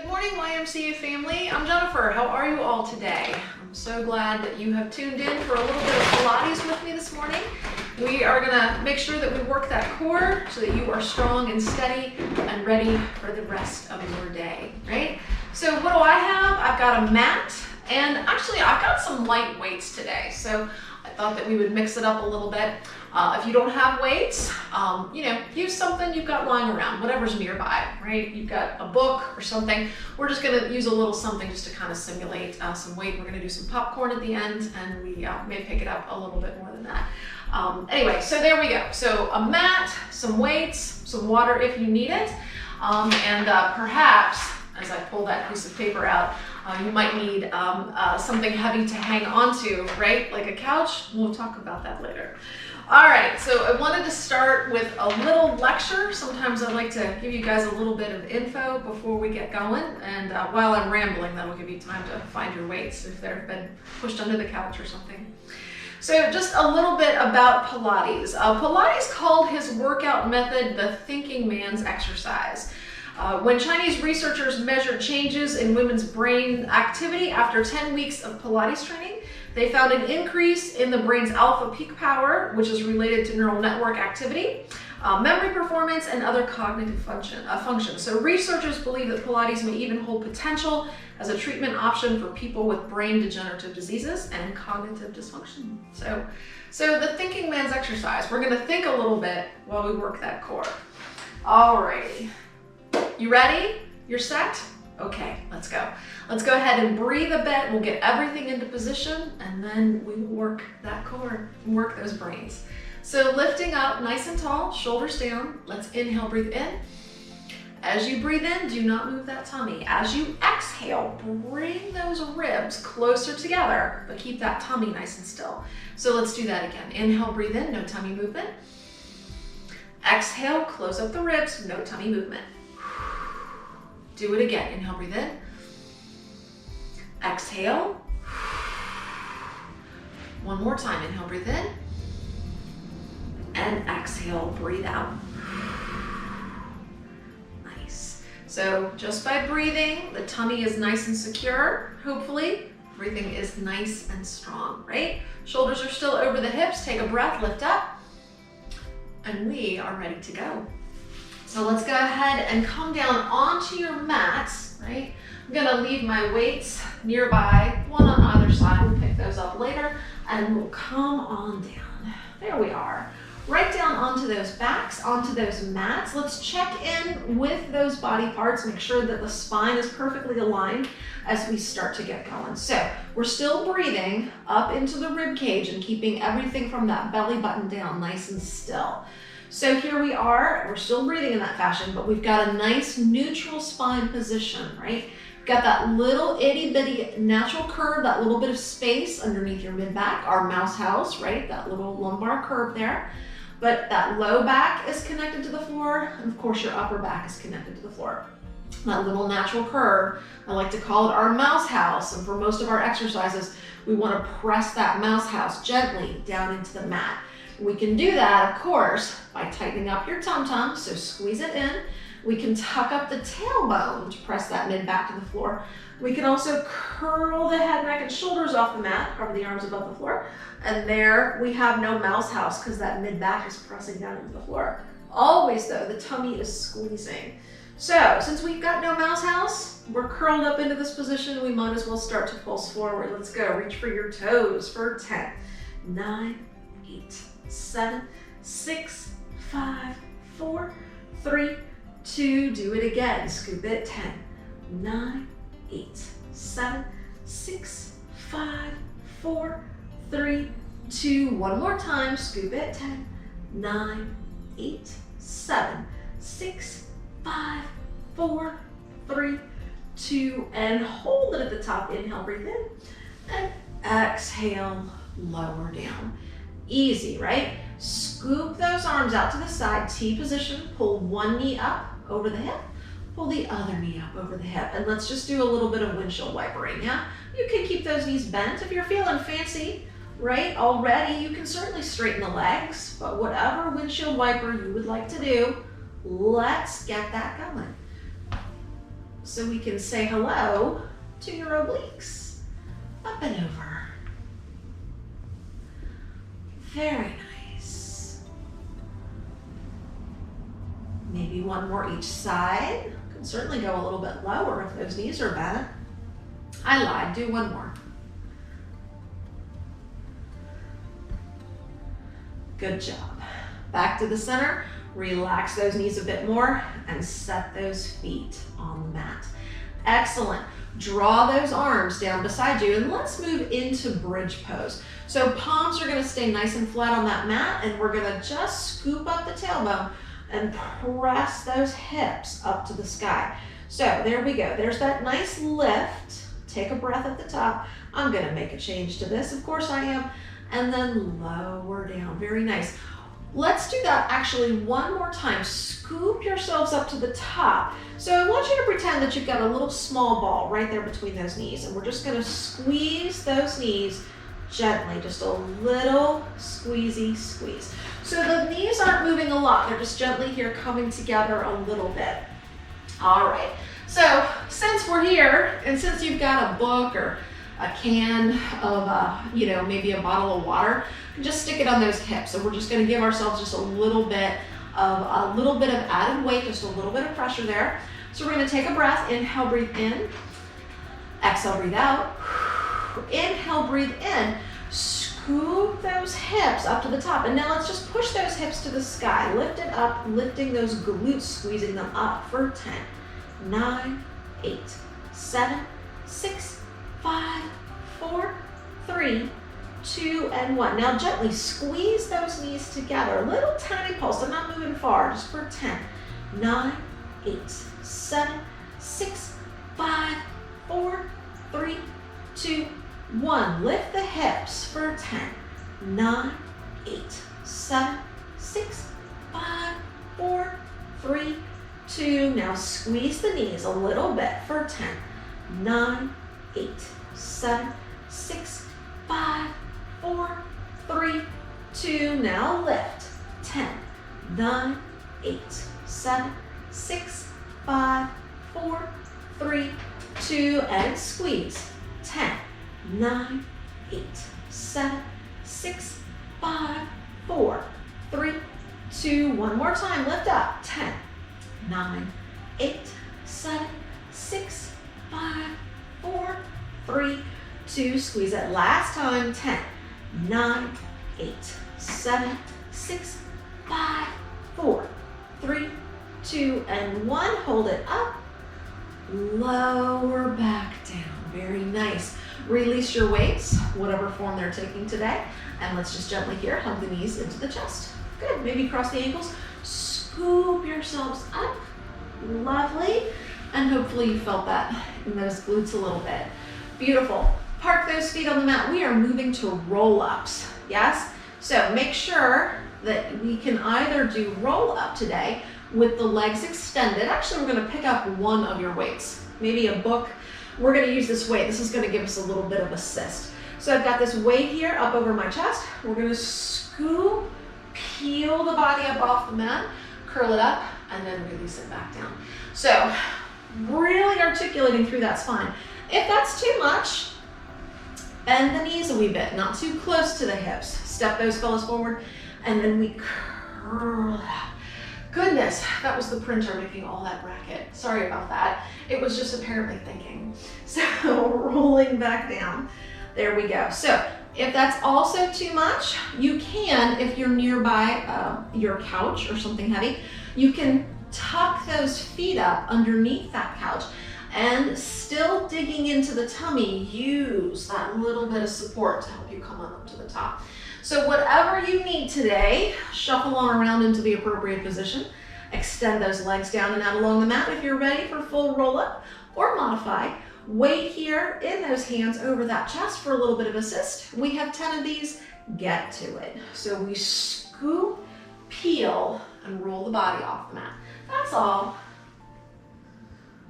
Good morning, YMCA family. I'm Jennifer. How are you all today? I'm so glad that you have tuned in for a little bit of Pilates with me this morning. We are gonna make sure that we work that core so that you are strong and steady and ready for the rest of your day, right? So what do I have? I've got a mat, and actually I've got some light weights today. So I thought that we would mix it up a little bit. If you don't have weights, use something you've got lying around, whatever's nearby, right? You've got a book or something. We're just gonna use a little something just to kind of simulate some weight. We're gonna do some popcorn at the end, and we may pick it up a little bit more than that. Anyway, so there we go. So a mat, some weights, some water if you need it, and perhaps, as I pull that piece of paper out, you might need something heavy to hang onto, right? Like a couch. We'll talk about that later. All right, so I wanted to start with a little lecture. Sometimes I like to give you guys a little bit of info before we get going. And while I'm rambling, that'll give you time to find your weights if they've been pushed under the couch or something. So just a little bit about Pilates. Pilates called his workout method the thinking man's exercise. When Chinese researchers measured changes in women's brain activity after 10 weeks of Pilates training, they found an increase in the brain's alpha peak power, which is related to neural network activity, memory performance, and other cognitive functions. So researchers believe that Pilates may even hold potential as a treatment option for people with brain degenerative diseases and cognitive dysfunction. So the thinking man's exercise, we're gonna think a little bit while we work that core. Alrighty, you ready? You're set? Okay, let's go. Let's go ahead and breathe a bit. We'll get everything into position, and then we will work that core and work those brains. So lifting up nice and tall, shoulders down. Let's inhale, breathe in. As you breathe in, do not move that tummy. As you exhale, bring those ribs closer together, but keep that tummy nice and still. So let's do that again. Inhale, breathe in, no tummy movement. Exhale, close up the ribs, no tummy movement. Do it again. Inhale, breathe in. Exhale. One more time. Inhale, breathe in. And exhale, breathe out. Nice. So just by breathing, the tummy is nice and secure, hopefully. Breathing is nice and strong, right? Shoulders are still over the hips. Take a breath, lift up. And we are ready to go. So let's go ahead and come down onto your mats, right? I'm gonna leave my weights nearby, one on either side. We'll pick those up later, and we'll come on down. There we are. Right down onto those backs, onto those mats. Let's check in with those body parts, make sure that the spine is perfectly aligned as we start to get going. So we're still breathing up into the rib cage and keeping everything from that belly button down nice and still. So here we are, we're still breathing in that fashion, but we've got a nice neutral spine position, right? We've got that little itty bitty natural curve, that little bit of space underneath your mid back, our mouse house, right? That little lumbar curve there. But that low back is connected to the floor, and of course your upper back is connected to the floor. That little natural curve, I like to call it our mouse house, and for most of our exercises, we want to press that mouse house gently down into the mat. We can do that, of course, by tightening up your tum-tum, so squeeze it in. We can tuck up the tailbone to press that mid back to the floor. We can also curl the head, neck, and shoulders off the mat, cover the arms above the floor. And there we have no mouse house because that mid back is pressing down into the floor. Always though, the tummy is squeezing. So since we've got no mouse house, we're curled up into this position. We might as well start to pulse forward. Let's go, reach for your toes for 10, 9, 8, 7, 6, 5, 4, 3, 2, do it again. Scoop it. 10, 9, 8, 7, 6, 5, 4, 3, 2. One more time. Scoop it. 10, 9, 8, 7, 6, 5, 4, 3, 2, and hold it at the top. Inhale, breathe in, and exhale, lower down. Easy, right? Scoop those arms out to the side, T position, pull one knee up over the hip, pull the other knee up over the hip, and let's just do a little bit of windshield wipering, yeah? You can keep those knees bent. If you're feeling fancy, right, already, you can certainly straighten the legs, but whatever windshield wiper you would like to do, let's get that going. so we can say hello to your obliques. Up and over. Very nice. Maybe one more each side. Can certainly go a little bit lower if those knees are bad. I lied, do one more. Good job. Back to the center, relax those knees a bit more and set those feet on the mat. Excellent. Draw those arms down beside you and let's move into bridge pose. So palms are gonna stay nice and flat on that mat and we're gonna just scoop up the tailbone and press those hips up to the sky. So there we go, there's that nice lift. Take a breath at the top. I'm gonna make a change to this, of course I am, and then lower down, very nice. Let's do that actually one more time. Scoop yourselves up to the top. So I want you to pretend that you've got a little small ball right there between those knees, and we're just gonna squeeze those knees gently, just a little squeezy squeeze. So the knees aren't moving a lot, they're just gently here coming together a little bit. All right, so since we're here, and since you've got a book or a can of, maybe a bottle of water, just stick it on those hips. So we're just gonna give ourselves just a little bit of added weight, just a little bit of pressure there. So we're gonna take a breath, inhale, breathe in, exhale, breathe out. Inhale, breathe in, scoop those hips up to the top. And now let's just push those hips to the sky. Lift it up, lifting those glutes, squeezing them up for 10, 9, 8, 7, 6, 5, 4, 3, 2, and 1. Now gently squeeze those knees together. A little tiny pulse, they're not moving far, just for 10, 9, 8, 7, 6, 5, 4, 3, 2, 1. Lift the hips for 10, 9, 8, 7, 6, 5, 4, 3, 2. Now squeeze the knees a little bit for 10, 9, 8, 7, 6, 5, 4, 3, 2. Now lift. 10, 9, 8, 7, 6, 5, 4, 3, 2. And squeeze. 10, 9, 8, 7, 6, 5, 4, 3, 2. One more time. Lift up. 10, 9, 8, 7, 6, 5, 4, 3, 2. Squeeze it. Last time. 10, 9, 8, 7, 6, 5, 4, 3, 2, and 1. Hold it up. Lower back down. Very nice. Release your weights, whatever form they're taking today. And let's just gently here hug the knees into the chest. Good. Maybe cross the ankles. Scoop yourselves up. Lovely. And hopefully you felt that in those glutes a little bit. Beautiful. Park those feet on the mat. We are moving to roll-ups. Yes? So make sure that we can either do roll-up today with the legs extended. Actually, we're going to pick up one of your weights. Maybe a book. We're going to use this weight. This is going to give us a little bit of assist. So I've got this weight here up over my chest. We're going to scoop, peel the body up off the mat, curl it up, and then release it back down. So really articulating through that spine. If that's too much, bend the knees a wee bit, not too close to the hips. Step those fellas forward, and then we curl it up. Goodness, that was the printer making all that racket. Sorry about that. It was just apparently thinking. So rolling back down. There we go. So if that's also too much, you can, if you're nearby your couch or something heavy, you can tuck those feet up underneath that couch and still digging into the tummy, use that little bit of support to help you come on up to the top. So whatever you need today, shuffle on around into the appropriate position. Extend those legs down and out along the mat if you're ready for full roll up or modify. Weight here in those hands over that chest for a little bit of assist. We have 10 of these, get to it. So we scoop, peel, and roll the body off the mat. That's all.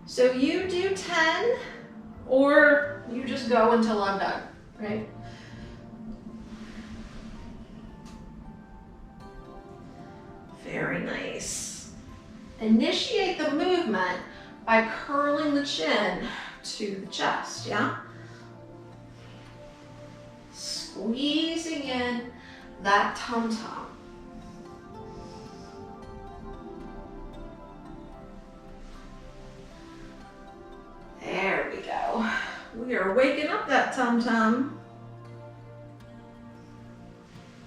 So you do 10 or you just go until I'm done, right? Very nice. Initiate the movement by curling the chin to the chest, yeah? Squeezing in that tum-tum. There we go. We are waking up that tum-tum.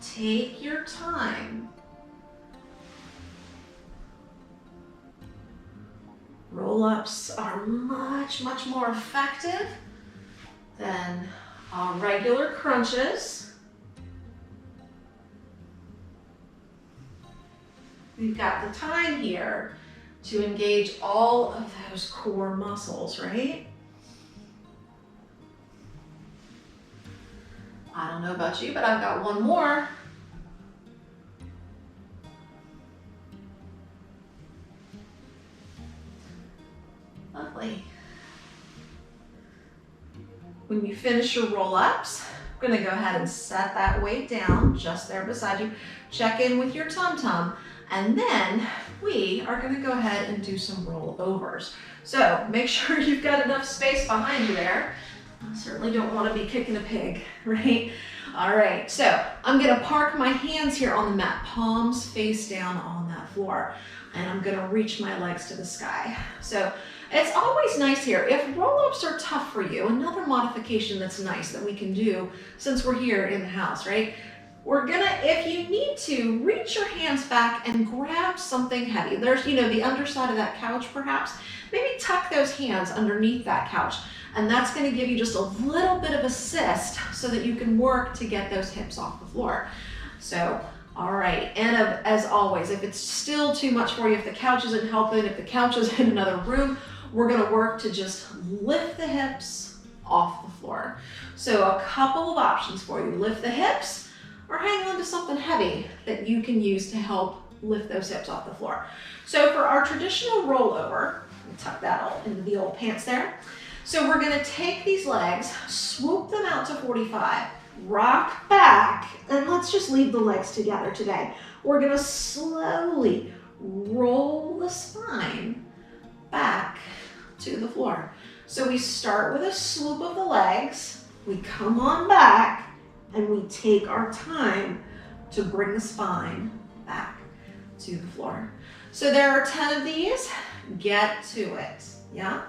Take your time. Roll-ups are much, much more effective than regular crunches. We've got the time here to engage all of those core muscles, right? I don't know about you, but I've got one more. Lovely. When you finish your roll-ups, I'm gonna go ahead and set that weight down just there beside you. Check in with your tum-tum, and then we are gonna go ahead and do some rollovers. So make sure you've got enough space behind you there. I certainly don't wanna be kicking a pig, right? All right, so I'm gonna park my hands here on the mat, palms face down on that floor, and I'm gonna reach my legs to the sky. So it's always nice here, if roll-ups are tough for you, another modification that's nice that we can do since we're here in the house, right? We're gonna, if you need to, reach your hands back and grab something heavy. There's, you know, the underside of that couch perhaps. Maybe tuck those hands underneath that couch, and that's gonna give you just a little bit of assist so that you can work to get those hips off the floor. So, all right, and as always, if it's still too much for you, if the couch isn't helping, if the couch is in another room, we're gonna work to just lift the hips off the floor. So a couple of options for you. Lift the hips or hang on to something heavy that you can use to help lift those hips off the floor. So for our traditional rollover, tuck that all into the old pants there. So we're gonna take these legs, swoop them out to 45, rock back, and let's just leave the legs together today. We're gonna slowly roll the spine back to the floor. So we start with a swoop of the legs, we come on back, and we take our time to bring the spine back to the floor. So there are 10 of these, get to it, yeah?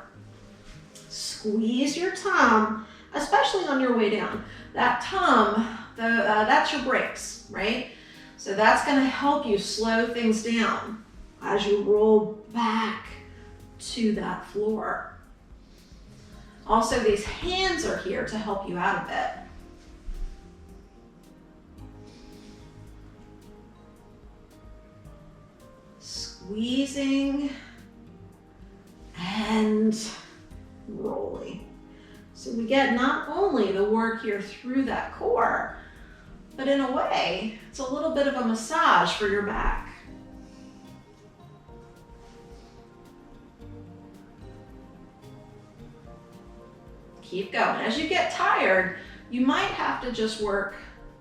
Squeeze your tum, especially on your way down. That tum, that's your brakes, right? So that's gonna help you slow things down as you roll back to that floor. Also, these hands are here to help you out a bit. Squeezing and rolling. So we get not only the work here through that core, but in a way, it's a little bit of a massage for your back. Keep going. As you get tired, you might have to just work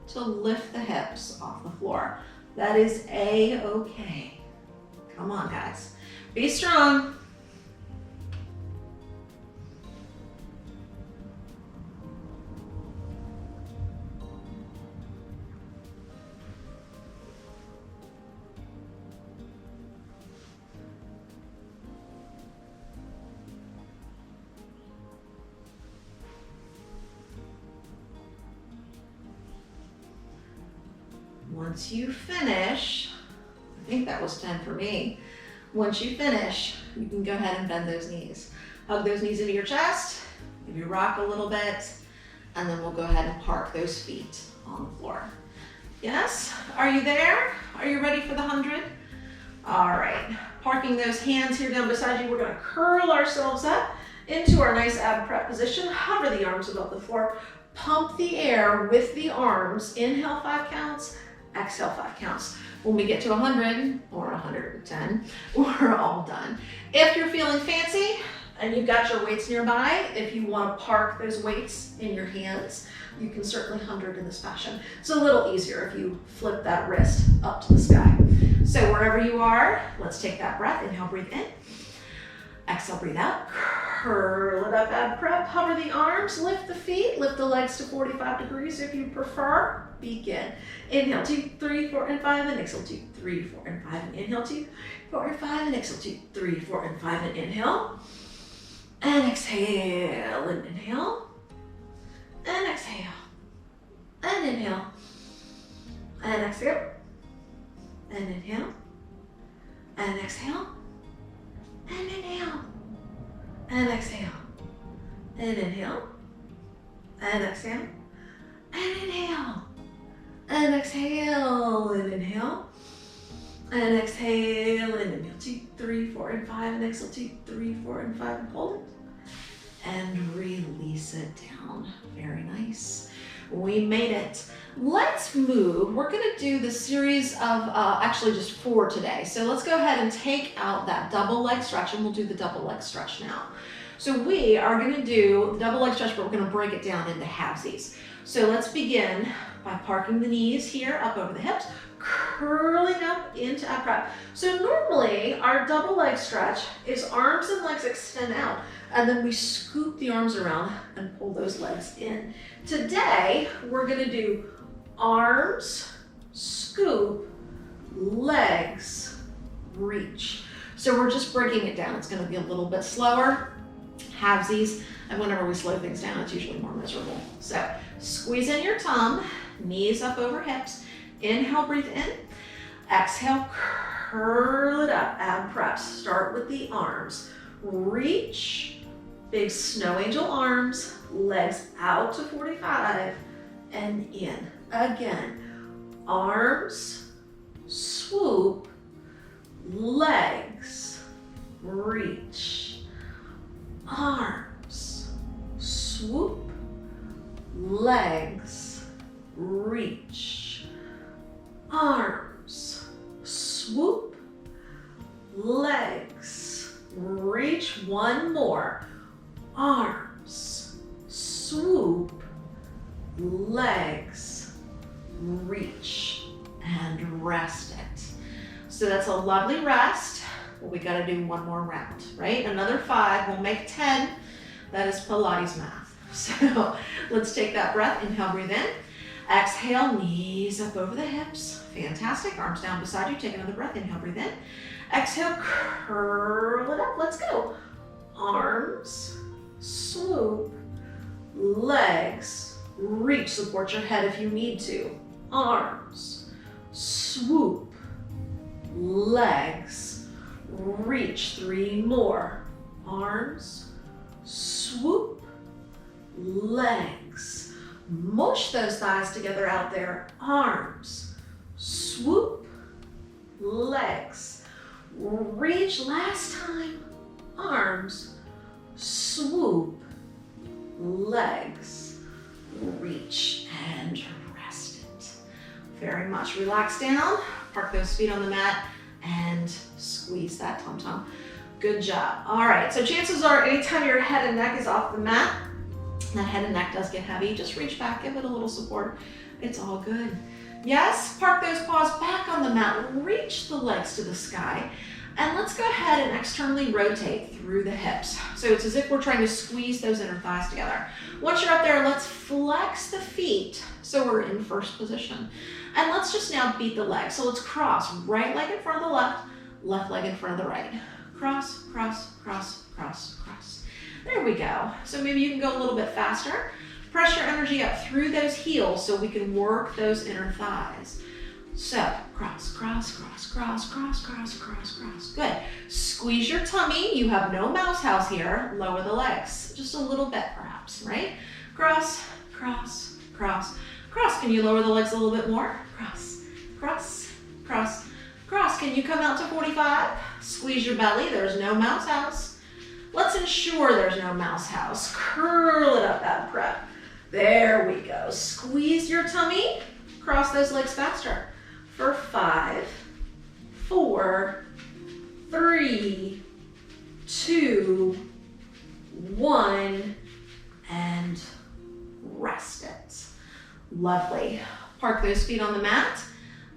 to lift the hips off the floor. That is A-okay. Come on, guys. Be strong. Once you finish, I think that was 10 for me. Once you finish, you can go ahead and bend those knees. Hug those knees into your chest, maybe rock a little bit, and then we'll go ahead and park those feet on the floor. Yes? Are you there? Are you ready for the 100? All right, parking those hands here down beside you, we're gonna curl ourselves up into our nice ab prep position, hover the arms above the floor, pump the air with the arms, inhale 5 counts, exhale 5 counts. When we get to 100 or 110, we're all done. If you're feeling fancy and you've got your weights nearby, if you want to park those weights in your hands, you can certainly 100 in this fashion. It's a little easier if you flip that wrist up to the sky. So wherever you are, let's take that breath. Inhale, breathe in. Exhale, breathe out. Curl it up, ab prep. Hover the arms, lift the feet, lift the legs to 45 degrees if you prefer. Begin. Inhale, 2, 3, 4, and 5, and exhale, 2, 3, 4, and 5, and inhale, 2, 4, and 5, and exhale, 2, 3, 4, and 5, and inhale. And exhale, and inhale. And exhale. And inhale. And exhale. And inhale. And exhale. And inhale. And exhale. And inhale. And exhale. And inhale. And exhale. And inhale. And exhale. And inhale. 2, 3, 4, and 5. And exhale. 2, 3, 4, and 5. And hold it. And release it down. Very nice. We made it. Let's move. We're going to do the series of actually just 4 today. So let's go ahead and take out that double leg stretch, and we'll do the double leg stretch now. So we are going to do the double leg stretch, but we're going to break it down into halvesies. So let's begin by parking the knees here up over the hips, curling up into ab prep. So normally our double leg stretch is arms and legs extend out, and then we scoop the arms around and pull those legs in. Today, we're gonna do arms, scoop, legs, reach. So we're just breaking it down. It's gonna be a little bit slower, halvesies, and whenever we slow things down, it's usually more miserable. So squeeze in your tongue, knees up over hips. Inhale, breathe in. Exhale, curl it up, ab prep. Start with the arms. Reach, big snow angel arms, legs out to 45 and in. Again, arms, swoop, legs, reach. Arms, swoop, legs, reach. Arms, swoop, legs, reach. One more. Arms, swoop, legs, reach, and rest it. So that's a lovely rest. Well, we gotta do one more round, right? Another 5, we'll make 10. That is Pilates math. So let's take that breath. Inhale, breathe in. Exhale, knees up over the hips. Fantastic. Arms down beside you. Take another breath. Inhale, breathe in. Exhale, curl it up. Let's go. Arms, swoop, legs, reach. Support your head if you need to. Arms, swoop, legs, reach. 3 more. Arms, swoop, legs. Mush those thighs together out there. Arms, swoop, legs, reach. Last time. Arms, swoop, legs, reach, and rest it. Very much. Relax down. Park those feet on the mat and squeeze that tum-tum. Good job. All right, so chances are anytime your head and neck is off the mat, that head and neck does get heavy, just reach back, give it a little support. It's all good. Yes, park those paws back on the mat, reach the legs to the sky, and let's go ahead and externally rotate through the hips. So it's as if we're trying to squeeze those inner thighs together. Once you're up there, let's flex the feet so we're in first position. And let's just now beat the legs. So let's cross, right leg in front of the left, left leg in front of the right. Cross, cross, cross, cross, cross. There we go. So maybe you can go a little bit faster. Press your energy up through those heels so we can work those inner thighs. So cross, cross, cross, cross, cross, cross, cross, cross. Good. Squeeze your tummy. You have no mouse house here. Lower the legs. Just a little bit perhaps, right? Cross, cross, cross, cross. Can you lower the legs a little bit more? Cross, cross, cross, cross. Can you come out to 45? Squeeze your belly. There's no mouse house. Let's ensure there's no mouse house. Curl it up, ab prep. There we go. Squeeze your tummy. Cross those legs faster. For 5, 4, 3, 2, 1, and rest it. Lovely. Park those feet on the mat.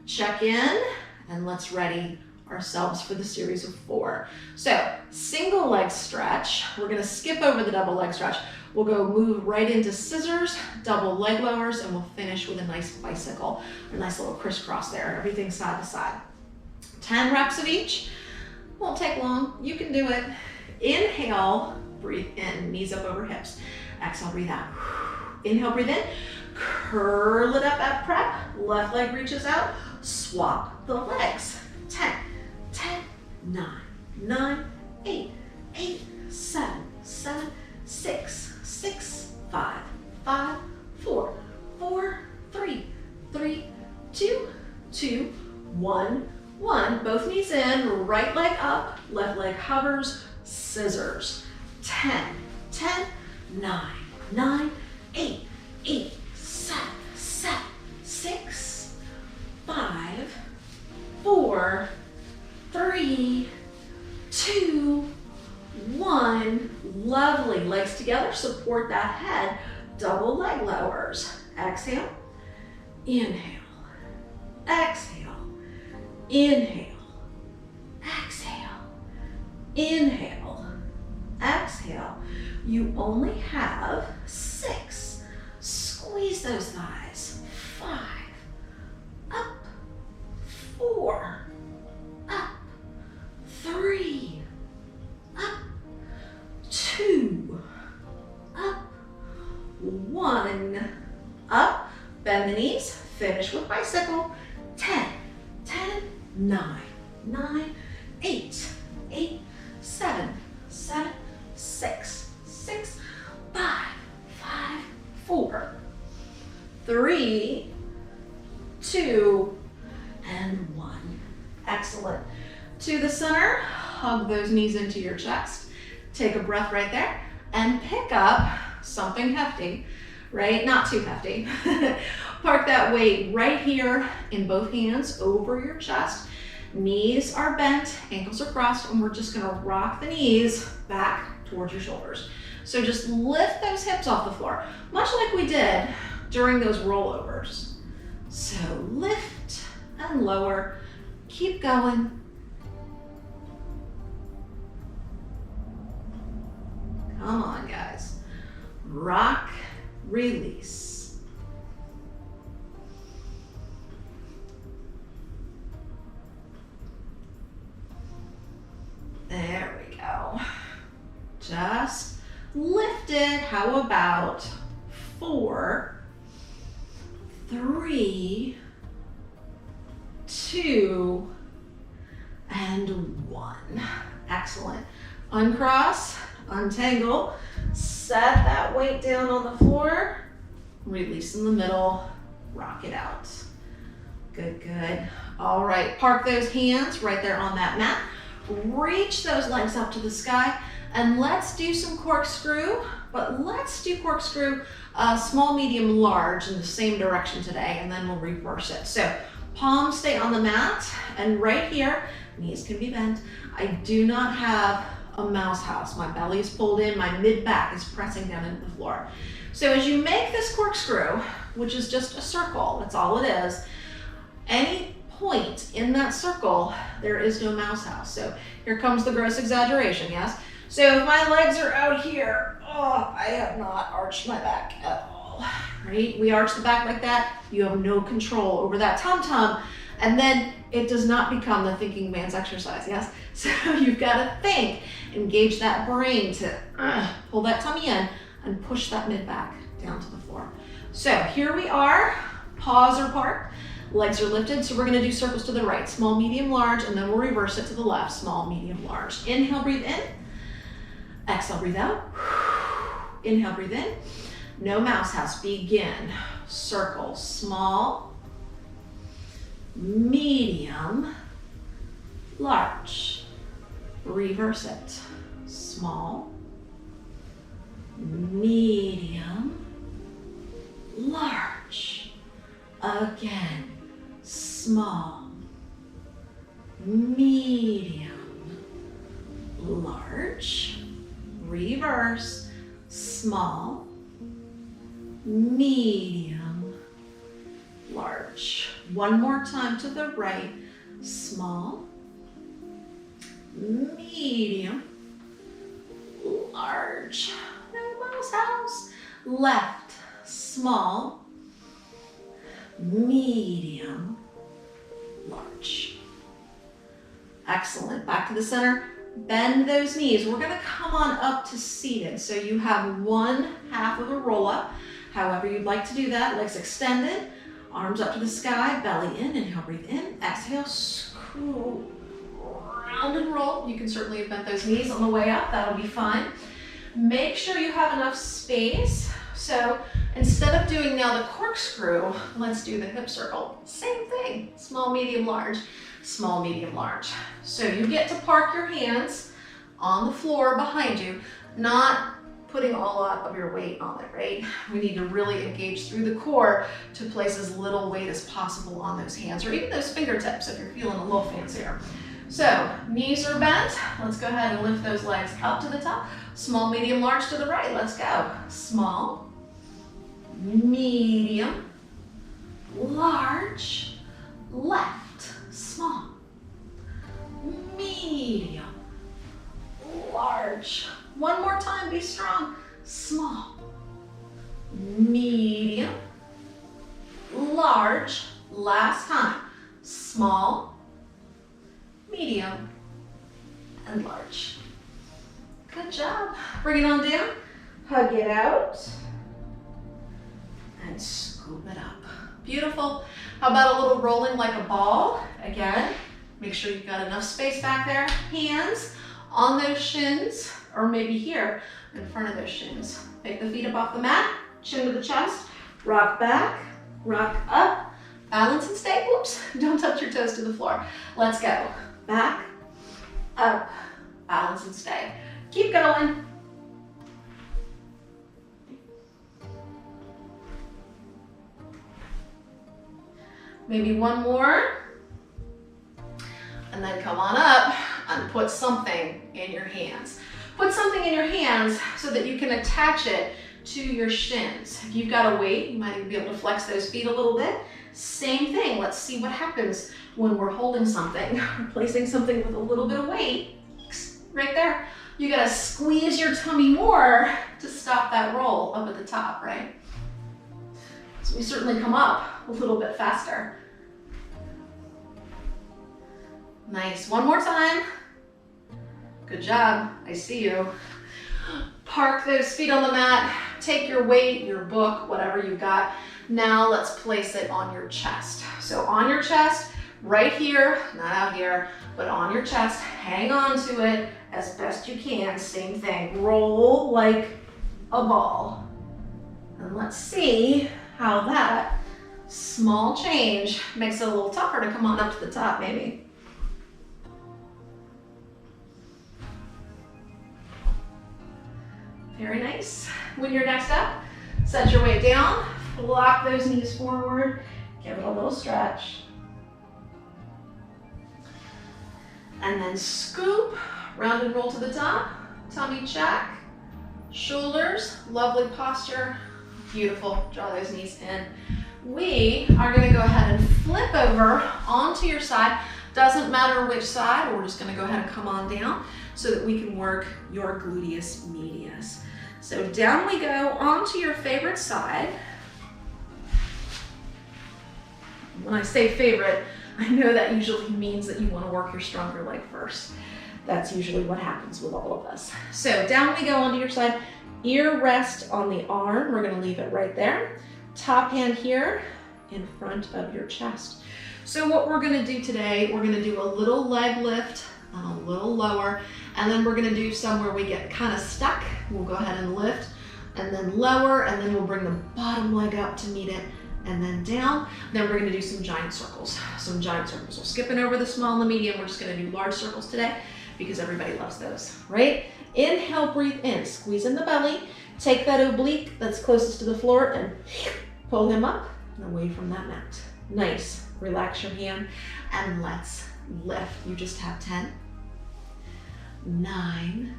Check in, and let's ready ourselves for the series of 4. So single leg stretch. We're gonna skip over the double leg stretch. We'll go move right into scissors, double leg lowers, and we'll finish with a nice bicycle, a nice little crisscross there, everything side to side. 10 reps of each. Won't take long, you can do it. Inhale, breathe in, knees up over hips. Exhale, breathe out. Inhale, breathe in, curl it up at prep, left leg reaches out, swap the legs. 10, 10, 9, 9, 8, 8, 7, 7, 6, 6, 5, 5, 4, 4, 3, 3, 2, 2, 1, 1. Both knees in, right leg up, left leg hovers, scissors. 10, 10, 9, 9, 8, 8, 7, 7, 6, 5, 4, 3, 2, 1. Lovely. Legs together, support that head. Double leg lowers. Exhale, inhale, exhale, inhale, exhale, inhale, exhale. You only have 6. Squeeze those thighs. 5, up, 4, up, 3, up, 2, up, 1, up. Bend the knees, finish with bicycle. 10, 10, 9, 9, 8, 8, 7, 7, 6, 6, 5, 5, 4, 3, 2, and 1. Excellent. To the center, hug those knees into your chest. Take a breath right there and pick up something hefty, right? Not too hefty. Park that weight right here in both hands over your chest. Knees are bent, ankles are crossed, and we're just gonna rock the knees back towards your shoulders. So just lift those hips off the floor, much like we did during those rollovers. So lift and lower, keep going. Come on, guys. Rock, release. There we go. Just lift it. How about 4, 3, 2, and 1. Excellent. Uncross, untangle, set that weight down on the floor, release in the middle, rock it out. Good, good. All right, park those hands right there on that mat. Reach those legs up to the sky, and let's do some corkscrew, but let's do corkscrew small, medium, large in the same direction today, and then we'll reverse it. So palms stay on the mat, and right here, knees can be bent. I do not have a mouse house. My belly is pulled in, my mid-back is pressing down into the floor. So as you make this corkscrew, which is just a circle, that's all it is, any point in that circle, there is no mouse house. So here comes the gross exaggeration, yes? So if my legs are out here, oh, I have not arched my back at all, right? We arch the back like that, you have no control over that tum-tum, and then it does not become the thinking man's exercise, yes? So you've got to think, engage that brain to pull that tummy in and push that mid-back down to the floor. So here we are, pause or park, legs are lifted, so we're gonna do circles to the right, small, medium, large, and then we'll reverse it to the left, small, medium, large. Inhale, breathe in, exhale, breathe out. Inhale, breathe in, no mouse house, begin. Circle, small, medium, large. Reverse it. Small, medium, large. Again, small, medium, large. Reverse. Small, medium, large. One more time to the right. Small, medium, large. Mouse house. Left, small, medium, large. Excellent. Back to the center. Bend those knees. We're going to come on up to seated. So you have one half of a roll up. However you'd like to do that. Legs extended. Arms up to the sky. Belly in. Inhale, breathe in. Exhale, screw. Round and roll. You can certainly have bent those knees on the way up. That'll be fine. Make sure you have enough space. So instead of doing now the corkscrew, let's do the hip circle. Same thing. Small, medium, large. Small, medium, large. So you get to park your hands on the floor behind you, not putting all of your weight on it, right? We need to really engage through the core to place as little weight as possible on those hands, or even those fingertips if you're feeling a little fancier. So knees are bent. Let's go ahead and lift those legs up to the top. Small, medium, large to the right. Let's go. Small, medium, large, left, small, medium, large. One more time, be strong. Small, medium, large. Last time. Small, medium, and large. Good job. Bring it on down. Hug it out. And scoop it up. Beautiful. How about a little rolling like a ball? Again, make sure you've got enough space back there. Hands on those shins, or maybe here in front of those shins. Pick the feet up off the mat, chin to the chest, rock back, rock up, balance and stay. Oops, don't touch your toes to the floor. Let's go. Back, up, balance and stay. Keep going. Maybe one more. And then come on up and put something in your hands. Put something in your hands so that you can attach it to your shins. If you've got a weight, you might even be able to flex those feet a little bit. Same thing. Let's see what happens when we're holding something, placing something with a little bit of weight. Right there. You gotta squeeze your tummy more to stop that roll up at the top, right? So we certainly come up a little bit faster. Nice. One more time. Good job. I see you. Park those feet on the mat. Take your weight, your book, whatever you've got. Now let's place it on your chest. So on your chest, right here, not out here, but on your chest, hang on to it as best you can. Same thing. Roll like a ball. And let's see how that small change makes it a little tougher to come on up to the top, maybe. Very nice. When you're next up, set your weight down, flop those knees forward, give it a little stretch. And then scoop, round and roll to the top, tummy check, shoulders, lovely posture, beautiful, draw those knees in. We are gonna go ahead and flip over onto your side. Doesn't matter which side, we're just gonna go ahead and come on down so that we can work your gluteus medius. So down we go onto your favorite side. When I say favorite, I know that usually means that you want to work your stronger leg first. That's usually what happens with all of us. So down we go onto your side. Ear rest on the arm. We're going to leave it right there. Top hand here in front of your chest. So what we're going to do today, we're going to do a little leg lift, a little lower, and then we're going to do some where we get kind of stuck. We'll go ahead and lift and then lower, and then we'll bring the bottom leg up to meet it, and then down. Then we're going to do some giant circles. Some giant circles. So skipping over the small and the medium, we're just going to do large circles today because everybody loves those, right? Inhale, breathe in, squeeze in the belly. Take that oblique that's closest to the floor and pull him up and away from that mat. Nice. Relax your hand and let's lift. You just have 10, 9,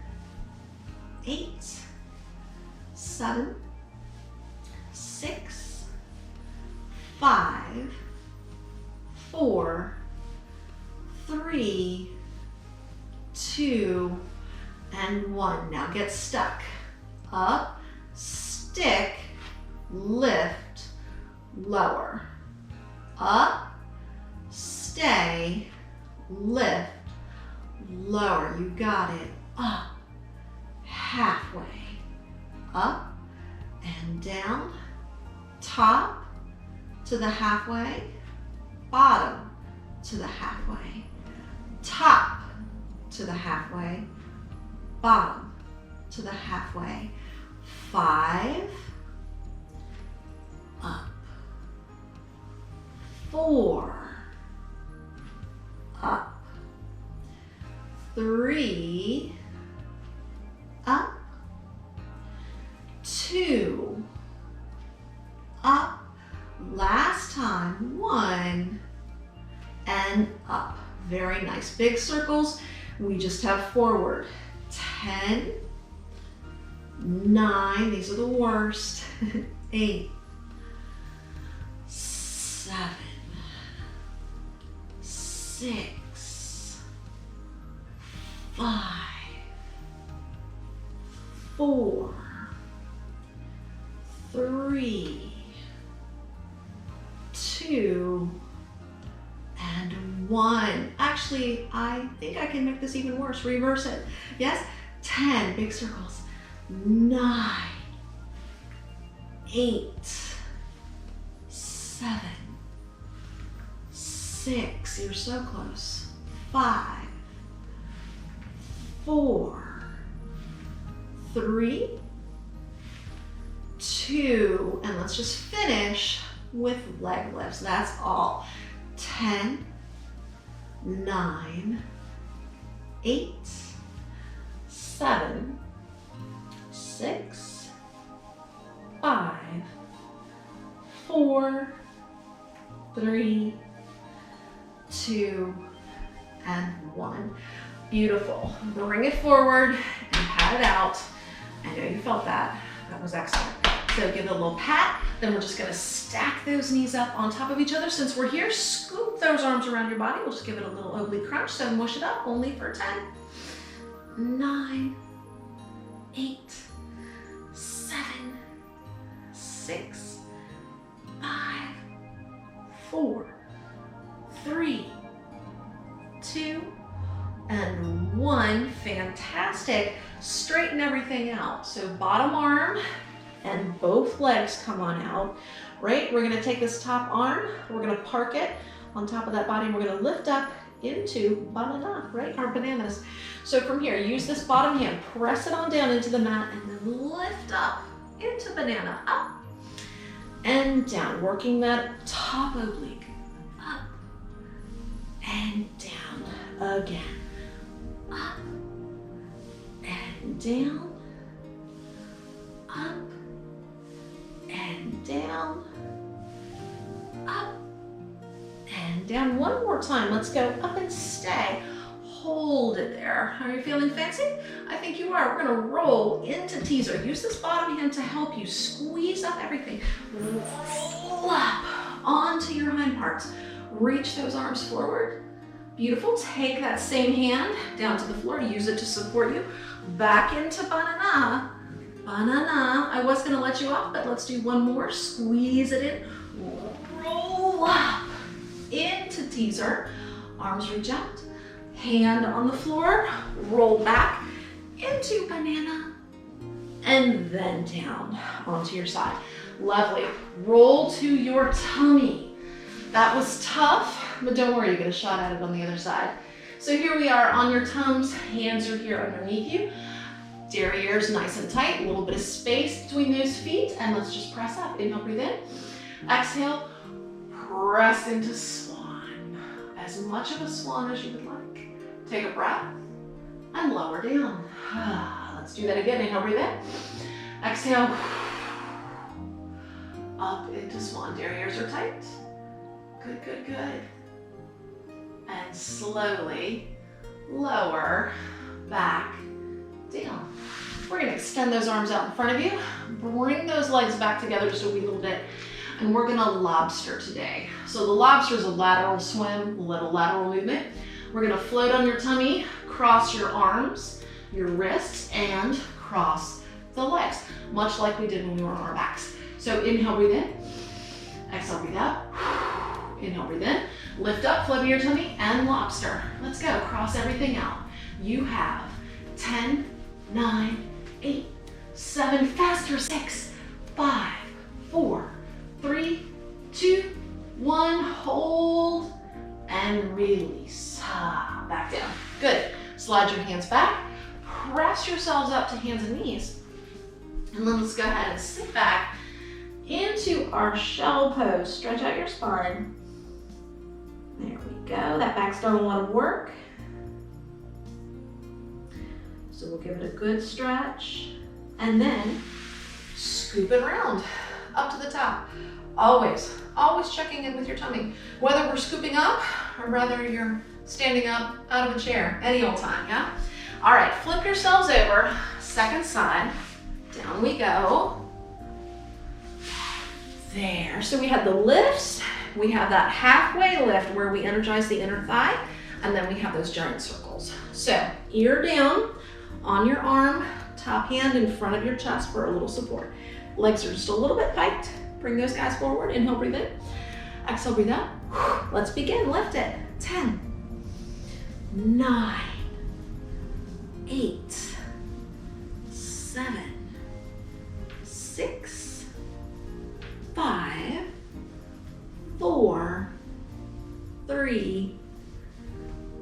8, 7, 6, 5, 4, 3, 2, 2, and 1. Now get stuck. Up, stick, lift, lower. Up, stay, lift, lower. You got it. Up, halfway. Up and down. Top to the halfway. Bottom to the halfway. Top to the halfway. Bottom to the halfway. 5. Up. 4. Up. 3. Up. 2. Up. Last time. 1. And up. Very nice. Big circles. We just have forward. 10. 9. These are the worst. 8. 7. 6. 5. 4. 3. 2. And 1. Actually, I think I can make this even worse. Reverse it. Yes? 10. Big circles. 9. 8. 7. 6. You're so close. 5. 4. 3. 2. And let's just finish with leg lifts. That's all. 10. 9. 8. 7. 6. 5. 4. 3. 2. And 1. Beautiful. Bring it forward and pat it out. I know you felt that. That was excellent. So give it a little pat. Then we're just going to stack those knees up on top of each other. Since we're here, scoop those arms around your body. We'll just give it a little ugly crunch. So mush it up only for 10, 9, 8, 7, 6, 5, 4, 3, 2, and 1. Fantastic. Straighten everything out. So bottom arm and both legs come on out, right? We're gonna take this top arm, we're gonna park it on top of that body, and we're gonna lift up into banana, right? Our bananas. So from here, use this bottom hand, press it on down into the mat, and then lift up into banana, up and down, working that top oblique, up and down again, up and down, up and down, up and down. One more time. Let's go up and stay. Hold it there. Are you feeling fancy? I think you are. We're going to roll into teaser. Use this bottom hand to help you squeeze up everything. Roll up onto your hind parts. Reach those arms forward. Beautiful. Take that same hand down to the floor. Use it to support you. Back into banana. Banana. I was going to let you off, but let's do one more. Squeeze it in. Roll up into teaser. Arms reach out. Hand on the floor. Roll back into banana. And then down onto your side. Lovely. Roll to your tummy. That was tough, but don't worry, you get a shot at it on the other side. So here we are on your thumbs. Hands are here underneath you. Derriere's nice and tight, a little bit of space between those feet, and let's just press up. Inhale, breathe in. Exhale, press into swan. As much of a swan as you would like. Take a breath and lower down. Let's do that again. Inhale, breathe in. Exhale, up into swan. Derrieres are tight. Good, good, good. And slowly lower back down. We're gonna extend those arms out in front of you. Bring those legs back together just a wee little bit. And we're gonna lobster today. So the lobster is a lateral swim, little lateral movement. We're gonna float on your tummy, cross your arms, your wrists, and cross the legs, much like we did when we were on our backs. So inhale, breathe in. Exhale, breathe out. Inhale, breathe in. Lift up, floating your tummy, and lobster. Let's go, cross everything out. You have 10, 9, 8, 7, faster, 6, 5, 4, 3, 2, 1, hold, and release. Back down. Good. Slide your hands back. Press yourselves up to hands and knees. And then let's go ahead and sit back into our shell pose. Stretch out your spine. There we go. That back's done a lot of work. So we'll give it a good stretch. And then scoop it around up to the top. Always checking in with your tummy. Whether we're scooping up or whether you're standing up out of a chair, any old time, yeah? All right, flip yourselves over, second side. Down we go. There, so we have the lifts. We have that halfway lift where we energize the inner thigh, and then we have those giant circles. So ear down on your arm, top hand in front of your chest for a little support. Legs are just a little bit piked. Bring those guys forward. Inhale, breathe in. Exhale, breathe out. Let's begin. Lift it. 10, 9, 8, 7, 6, 5, 4, 3,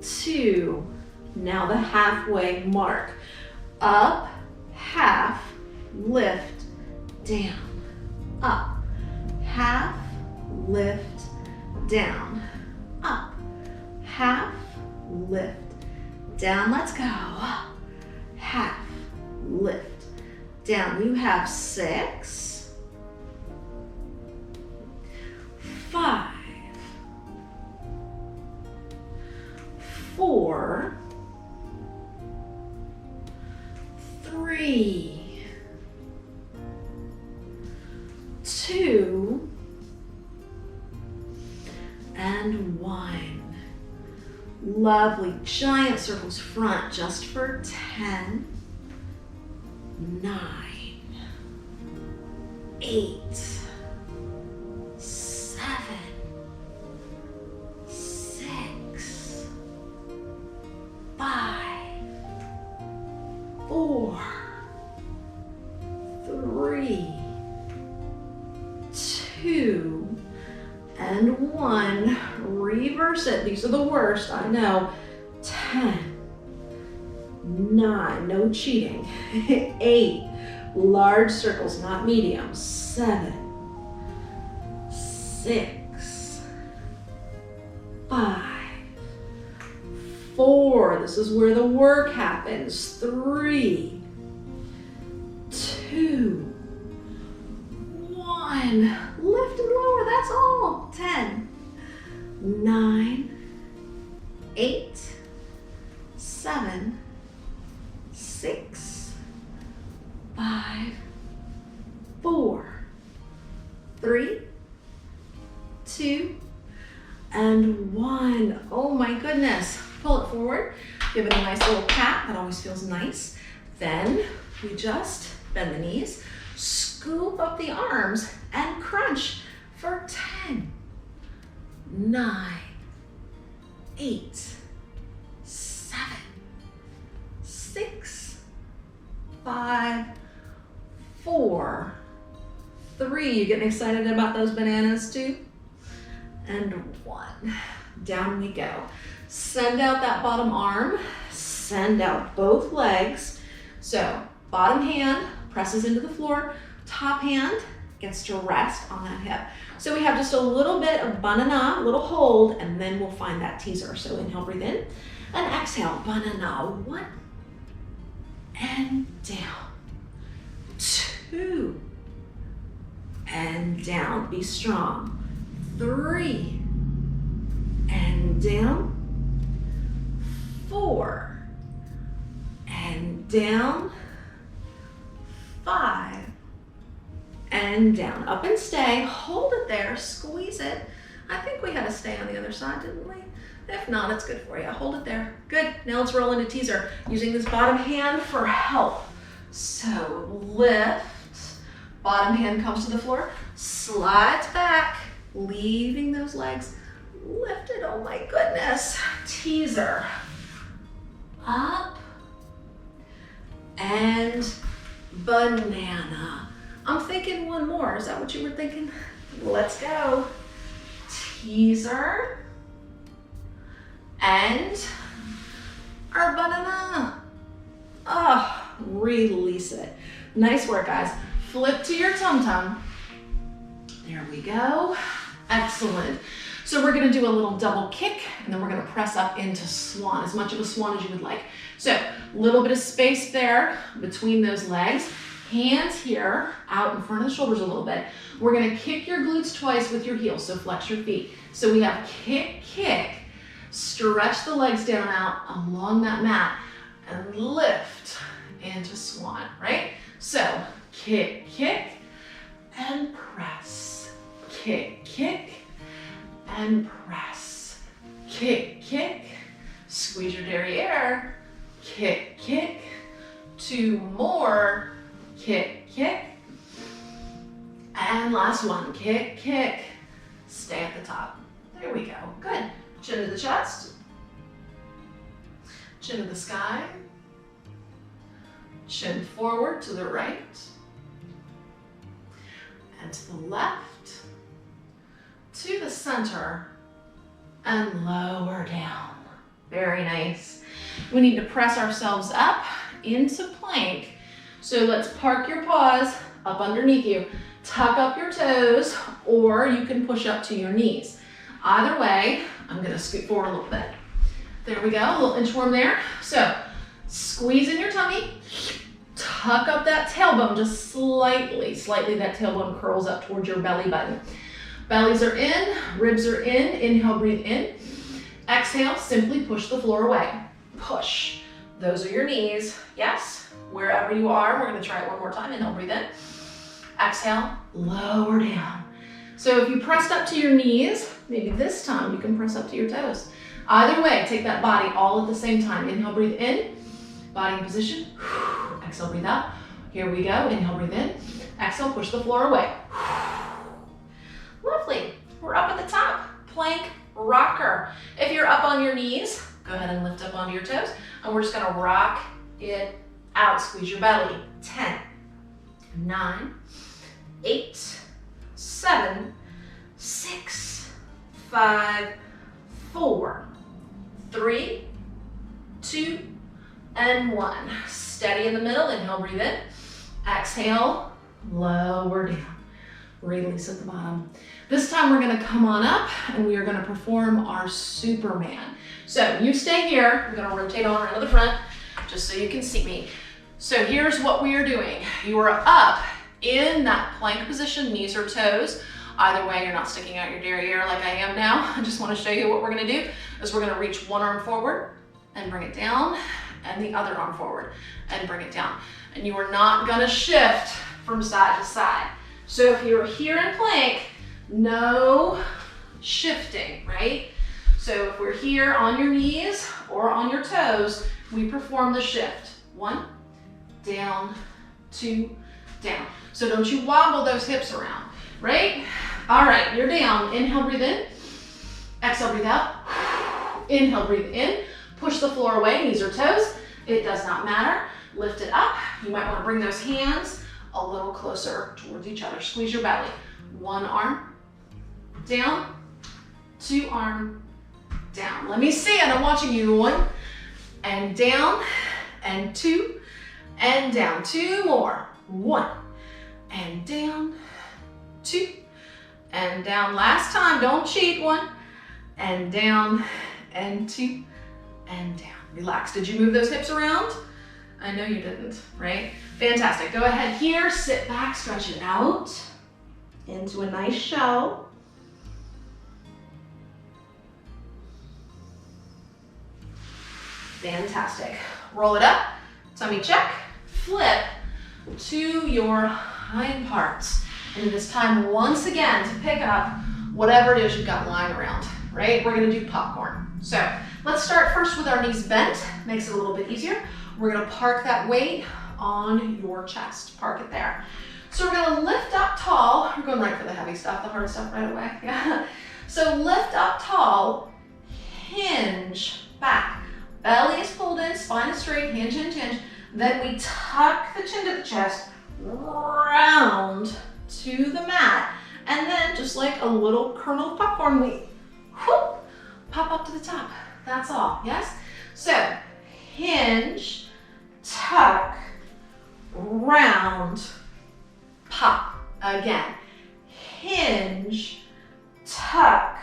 2. Now the halfway mark. Up, half, lift, down. Up, half, lift, down. Up, half, lift, down. Let's go. Half, lift, down. You have 6, 5, 4, 3, 2, and 1. Lovely. Giant circles front just for 10, 9, 8, 7, 6, 5, 4, 3, 2, and 1. Reverse it. These are the worst, I know. 10, 9, no cheating. 8, large circles, not medium. 7, 6, 5, 4. This is where the work happens. 3, 2, 1. Lift and lower, that's all. 10, 9, 8, 7, 6, 5, 4, 3, 2, and 1. Oh my goodness. Pull it forward. Give it a nice little pat. That always feels nice. Then we just bend the knees, scoop up the arms, and crunch for 10, 9, 8, 7, 6, 5, 4, 3. You getting excited about those bananas too? And 1. Down we go. Send out that bottom arm. Send out both legs. So bottom hand presses into the floor. Top hand gets to rest on that hip. So we have just a little bit of banana, a little hold, and then we'll find that teaser. So inhale, breathe in, and exhale, banana. 1, and down. 2, and down. Be strong. 3, and down. 4, and down. 5, and down. Up and stay. Hold it there. Squeeze it. I think we had to stay on the other side, didn't we? If not, it's good for you. Hold it there. Good. Now let's roll into teaser using this bottom hand for help. So lift, bottom hand comes to the floor, slides back, leaving those legs lifted. Oh my goodness. Teaser. Up and banana. I'm thinking one more. Is that what you were thinking? Let's go. Teaser and our banana. Oh, release it. Nice work, guys. Flip to your tum-tum. There we go. Excellent. So we're gonna do a little double kick, and then we're gonna press up into swan, as much of a swan as you would like. So a little bit of space there between those legs. Hands here, out in front of the shoulders a little bit. We're gonna kick your glutes twice with your heels, so flex your feet. So we have kick, kick, stretch the legs down out along that mat, and lift into swan, right? So kick, kick, and press. Kick, kick, and press. Kick, kick, squeeze your derriere. Kick, kick, 2 more. Kick, kick, and last one. Kick, kick, stay at the top. There we go, good. Chin to the chest, chin to the sky, chin forward to the right, and to the left, to the center, and lower down. Very nice. We need to press ourselves up into plank. So let's park your paws up underneath you. Tuck up your toes, or you can push up to your knees. Either way, I'm gonna scoot forward a little bit. There we go, a little inchworm there. So squeeze in your tummy, tuck up that tailbone just slightly. Slightly, that tailbone curls up towards your belly button. Bellies are in, ribs are in. Inhale, breathe in. Exhale, simply push the floor away. Push. Those are your knees. Yes, wherever you are. We're gonna try it one more time. Inhale, breathe in. Exhale, lower down. So if you pressed up to your knees, maybe this time you can press up to your toes. Either way, take that body all at the same time. Inhale, breathe in. Body in position. Exhale, breathe out. Here we go. Inhale, breathe in. Exhale, push the floor away. Lovely. We're up at the top. Plank rocker. If you're up on your knees, go ahead and lift up onto your toes. And we're just gonna rock it out. Squeeze your belly. 10, 9, 8, 7, 6, 5, 4, 3, 2, and 1. Steady in the middle. Inhale, breathe in. Exhale, lower down. Release at the bottom. This time we're gonna come on up and we are gonna perform our Superman. So you stay here. I'm gonna rotate on around to the front just so you can see me. So here's what we are doing. You are up in that plank position, knees or toes. Either way, you're not sticking out your derriere like I am now. I just wanna show you what we're gonna do is we're gonna reach one arm forward and bring it down, and the other arm forward and bring it down. And you are not gonna shift from side to side. So if you're here in plank, no shifting, right? So if we're here on your knees or on your toes, we perform the shift. 1, down, 2, down. So don't you wobble those hips around, right? All right, you're down. Inhale, breathe in. Exhale, breathe out. Inhale, breathe in. Push the floor away, knees or toes. It does not matter. Lift it up. You might want to bring those hands a little closer towards each other. Squeeze your belly. 1 arm down, 2 arm down. Let me see it. I'm watching you. 1 and down, and 2 and down. 2 more. 1 and down, 2 and down. Last time. Don't cheat. 1 and down, and 2 and down. Relax. Did you move those hips around? I know you didn't, right? Fantastic. Go ahead here, sit back, stretch it out into a nice shell. Fantastic. Roll it up, tummy check, flip to your hind parts. And it is time once again to pick up whatever it is you've got lying around, right? We're gonna do popcorn. So let's start first with our knees bent. Makes it a little bit easier. We're gonna park that weight on your chest. Park it there. So we're gonna lift up tall. We're going right for the heavy stuff, the hard stuff right away. Yeah. So lift up tall, hinge back. Belly is pulled in, spine is straight, hinge, hinge, hinge. Then we tuck the chin to the chest, round to the mat. And then just like a little kernel of popcorn, we whoop, pop up to the top. That's all, yes? So hinge, tuck, round, pop. Again, hinge, tuck,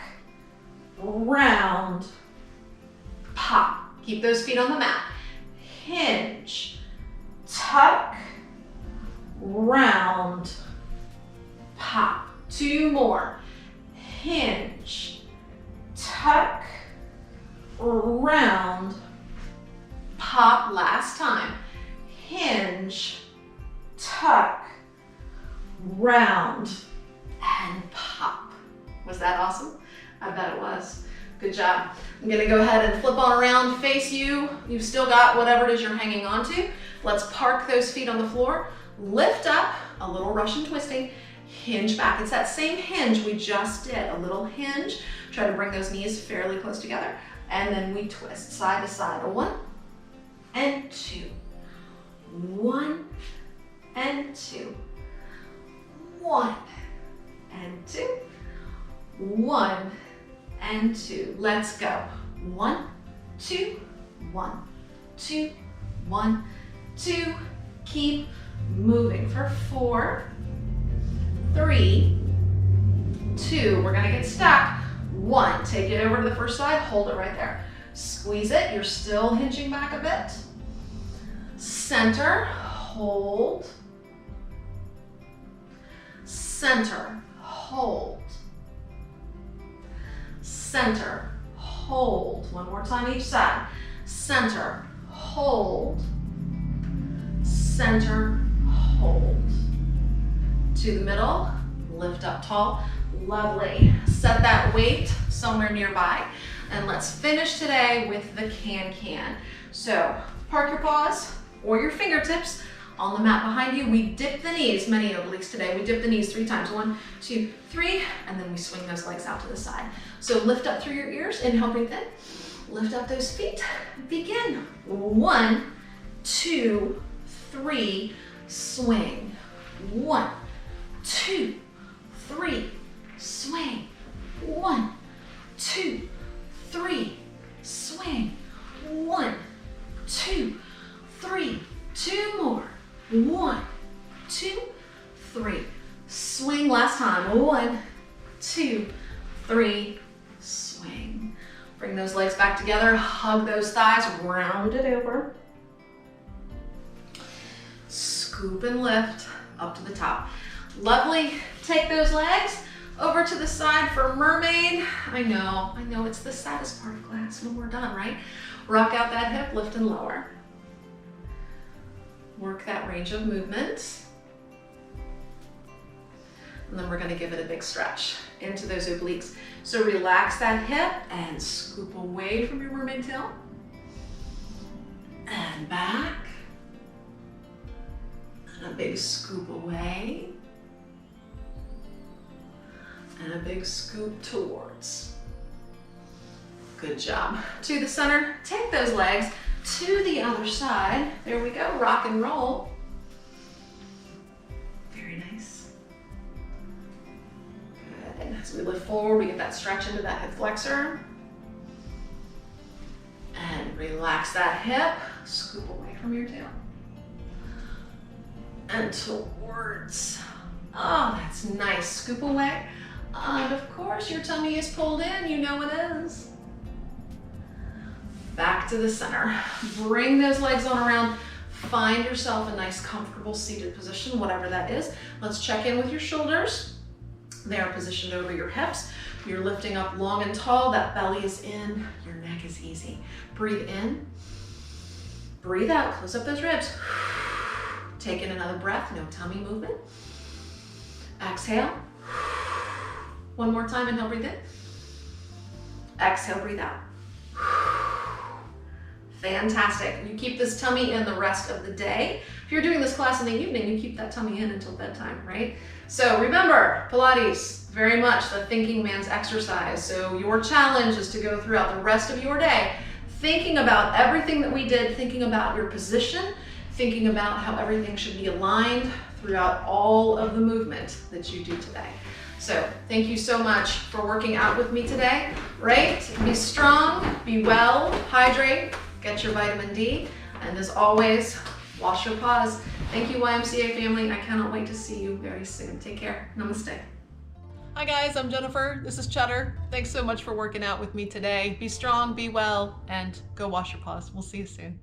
round, pop. Keep those feet on the mat. Hinge, tuck, round, pop. Two more. Hinge, tuck, round, pop. Last time. Hinge, tuck, round, and pop. Was that awesome? I bet it was. Good job. I'm gonna go ahead and flip on around, face you. You've still got whatever it is you're hanging on to. Let's park those feet on the floor. Lift up, a little Russian twisting, hinge back. It's that same hinge we just did, a little hinge. Try to bring those knees fairly close together. And then we twist side to side. 1 and 2. 1 and 2. 1 and 2. 1 and 2. Let's go. 1, 2, 1, 2, 1, 2. Keep moving for 4, 3, 2. We're gonna get stuck. 1. Take it over to the first side. Hold it right there. Squeeze it. You're still hinging back a bit. Center. Hold. Center. Hold. Center, hold. One more time each side. Center, hold. Center, hold. To the middle, lift up tall. Lovely. Set that weight somewhere nearby. And let's finish today with the can-can. So park your paws or your fingertips on the mat behind you. We dip the knees, many obliques today. We dip the knees 3 times. 1, 2, 3, and then we swing those legs out to the side. So lift up through your ears, inhale, breathe in. Lift up those feet, begin. 1, 2, 3, swing. 1, 2, 3, swing. 1, 2, 3, swing. 1, 2, 3, 2 more. 1, 2, 3. Swing last time. 1, 2, 3. Swing. Bring those legs back together. Hug those thighs. Round it over. Scoop and lift up to the top. Lovely. Take those legs over to the side for mermaid. I know it's the saddest part of class when we're done, right? Rock out that hip, lift and lower. Work that range of movement. And then we're gonna give it a big stretch into those obliques. So relax that hip and scoop away from your mermaid tail. And back. And a big scoop away. And a big scoop towards. Good job. To the center, take those legs to the other side. There we go, rock and roll. Very nice. Good, and as we lift forward, we get that stretch into that hip flexor. And relax that hip, scoop away from your tail. And towards. Oh, that's nice, scoop away. And of course, your tummy is pulled in, you know it is. Back to the center. Bring those legs on around. Find yourself a nice, comfortable seated position, whatever that is. Let's check in with your shoulders. They are positioned over your hips. You're lifting up long and tall. That belly is in. Your neck is easy. Breathe in. Breathe out. Close up those ribs. Take in another breath. No tummy movement. Exhale. One more time. Inhale, breathe in. Exhale, breathe out. Fantastic. You keep this tummy in the rest of the day. If you're doing this class in the evening, you keep that tummy in until bedtime, right? So remember, Pilates, very much the thinking man's exercise. So your challenge is to go throughout the rest of your day thinking about everything that we did, thinking about your position, thinking about how everything should be aligned throughout all of the movement that you do today. So thank you so much for working out with me today, right? Be strong, be well, hydrate, get your vitamin D, and as always, wash your paws. Thank you, YMCA family. I cannot wait to see you very soon. Take care. Namaste. Hi guys, I'm Jennifer. This is Cheddar. Thanks so much for working out with me today. Be strong, be well, and go wash your paws. We'll see you soon.